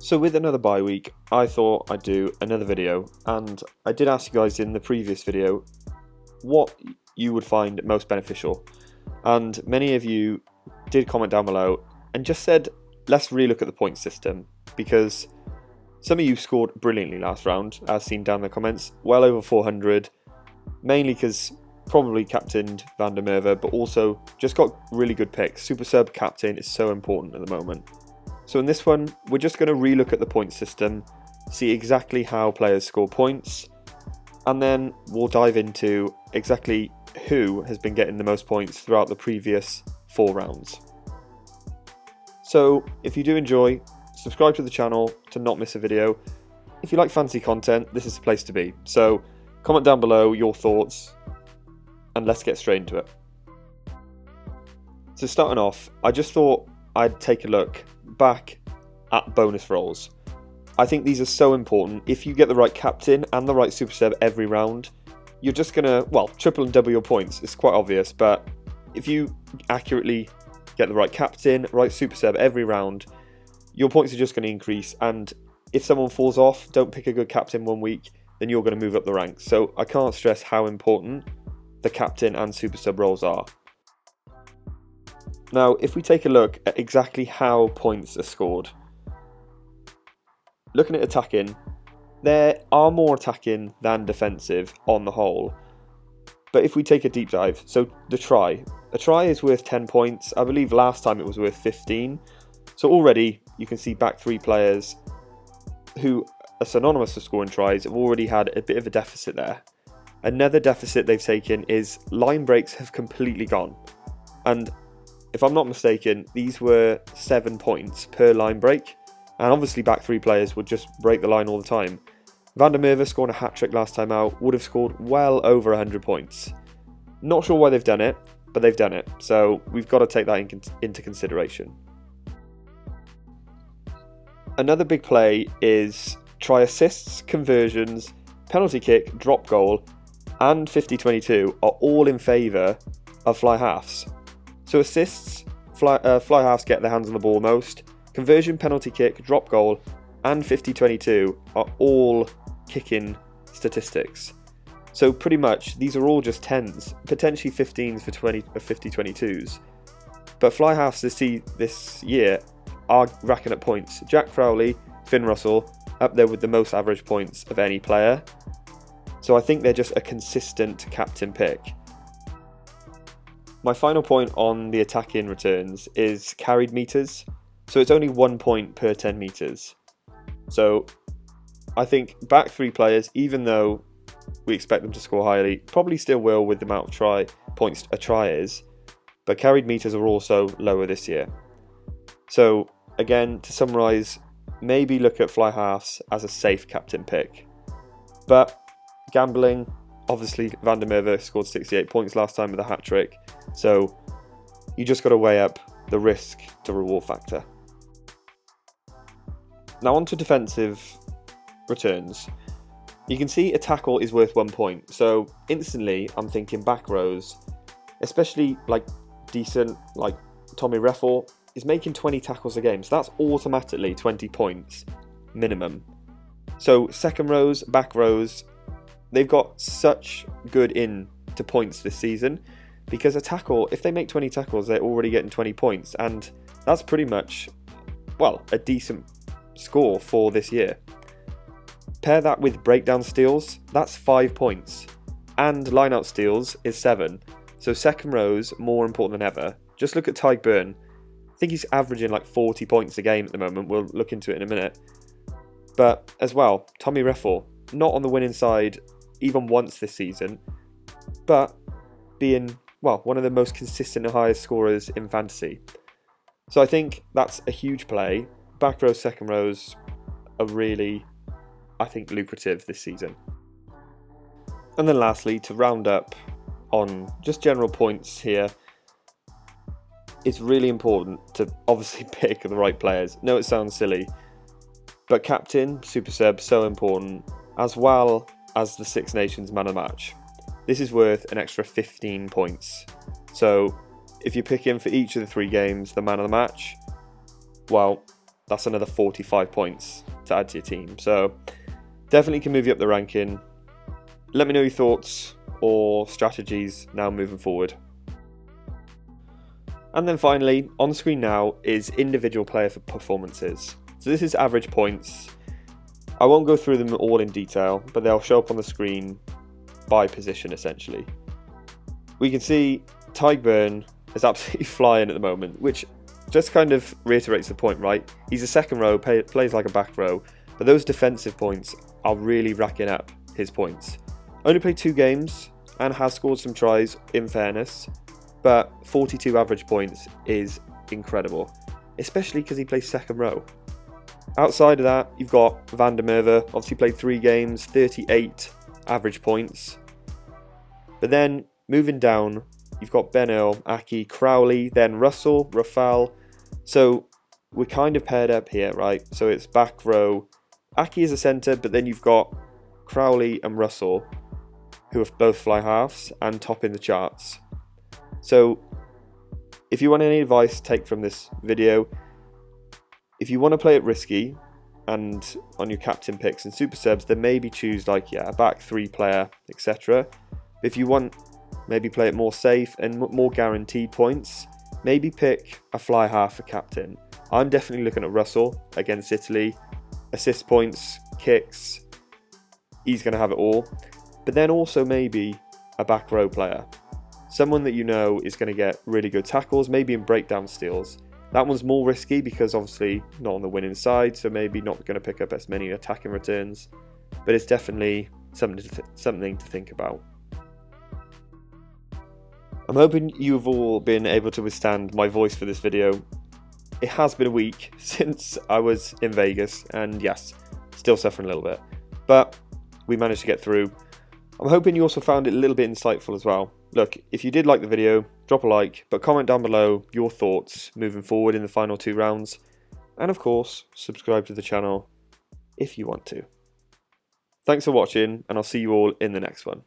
So with another bye week, I thought I'd do another video, and I did ask you guys in the previous video what you would find most beneficial, and many of you did comment down below and just said let's relook at the point system, because some of you scored brilliantly last round, as seen down in the comments, well over 400, mainly because probably captained Van der Merwe, but also just got really good picks. Super sub captain is so important at the moment. So in this one, we're just going to relook at the point system, see exactly how players score points, and then we'll dive into exactly who has been getting the most points throughout the previous 4 rounds. So if you do enjoy, subscribe to the channel to not miss a video. If you like fancy content, this is the place to be. So comment down below your thoughts, and let's get straight into it. So starting off, I just thought I'd take a look back at bonus rolls. I think these are so important. If you get the right captain and the right super sub every round, you're just gonna, well, triple and double your points. It's quite obvious, but if you accurately get the right captain, right super sub every round, your points are just going to increase. And if someone falls off, don't pick a good captain one week, then you're going to move up the ranks. So I can't stress how important the captain and super sub roles are. Now, if we take a look at exactly how points are scored, looking at attacking, there are more attacking than defensive on the whole. But if we take a deep dive, so a try is worth 10 points. I believe last time it was worth 15. So already you can see back 3 players who are synonymous with scoring tries have already had a bit of a deficit there. Another deficit they've taken is line breaks have completely gone. And if I'm not mistaken, these were 7 points per line break, and obviously back 3 players would just break the line all the time. Van der Merwe scoring a hat-trick last time out would have scored well over 100 points. Not sure why they've done it, but they've done it, so we've got to take that into consideration. Another big play is try assists, conversions, penalty kick, drop goal, and 50-22 are all in favour of fly halves. So assists, fly halves get their hands on the ball most. Conversion, penalty kick, drop goal, and 50-22 are all kicking statistics. So pretty much these are all just 10s, potentially 15s for 50-22s. But fly halves this year are racking up points. Jack Crowley, Finn Russell, up there with the most average points of any player. So I think they're just a consistent captain pick. My final point on the attacking returns is carried meters. So it's only 1 point per 10 meters. So I think back 3 players, even though we expect them to score highly, probably still will with the amount of points a try is, but carried meters are also lower this year. So again, to summarise, maybe look at fly halves as a safe captain pick. But gambling, obviously Van der Merwe scored 68 points last time with a hat-trick, so you just got to weigh up the risk to reward factor. Now on to defensive returns. You can see a tackle is worth 1 point, so instantly I'm thinking back rows, especially like decent, like Tommy Reffel is making 20 tackles a game, so that's automatically 20 points minimum. So second rows, back rows, they've got such good in to points this season, because a tackle, if they make 20 tackles, they're already getting 20 points, and that's pretty much, well, a decent score for this year. Pair that with breakdown steals, that's 5 points, and line-out steals is 7. So second rows more important than ever. Just look at Tyg Burn. I think he's averaging like 40 points a game at the moment. We'll look into it in a minute. But as well, Tommy Reffel, not on the winning side even once this season, but being, well, one of the most consistent and highest scorers in fantasy. So I think that's a huge play. Back rows, second rows are really, I think, lucrative this season. And then lastly, to round up on just general points here, it's really important to obviously pick the right players. No, it sounds silly, but captain, super sub, so important, as well as the Six Nations man of the match. This is worth an extra 15 points. So if you pick him for each of the 3 games, the man of the match, well, that's another 45 points to add to your team. So definitely can move you up the ranking. Let me know your thoughts or strategies now moving forward. And then finally, on screen now is individual player performances. So this is average points. I won't go through them all in detail, but they'll show up on the screen by position essentially. We can see Tyburn is absolutely flying at the moment, which just kind of reiterates the point, right? He's a second row, plays like a back row, but those defensive points are really racking up his points. Only played 2 games and has scored some tries, in fairness, but 42 average points is incredible, especially because he plays second row. Outside of that, you've got Van der Merwe, obviously played 3 games, 38 average points. But then moving down, you've got Ben Earl, Aki, Crowley, then Russell, Rafal. So we're kind of paired up here, right? So it's back row. Aki is a centre, but then you've got Crowley and Russell, who are both fly halves and top in the charts. So if you want any advice, take from this video. If you want to play it risky and on your captain picks and super subs, then maybe choose like, a back 3 player, etc. If you want, maybe play it more safe and more guaranteed points, maybe pick a fly half for captain. I'm definitely looking at Russell against Italy. Assist points, kicks, he's going to have it all. But then also maybe a back row player. Someone that you know is going to get really good tackles, maybe in breakdown steals. That one's more risky because obviously not on the winning side, so maybe not going to pick up as many attacking returns. But it's definitely something to think about. I'm hoping you've all been able to withstand my voice for this video. It has been a week since I was in Vegas, and yes, still suffering a little bit. But we managed to get through. I'm hoping you also found it a little bit insightful as well. Look, if you did like the video, drop a like, but comment down below your thoughts moving forward in the final 2 rounds. And of course, subscribe to the channel if you want to. Thanks for watching, and I'll see you all in the next one.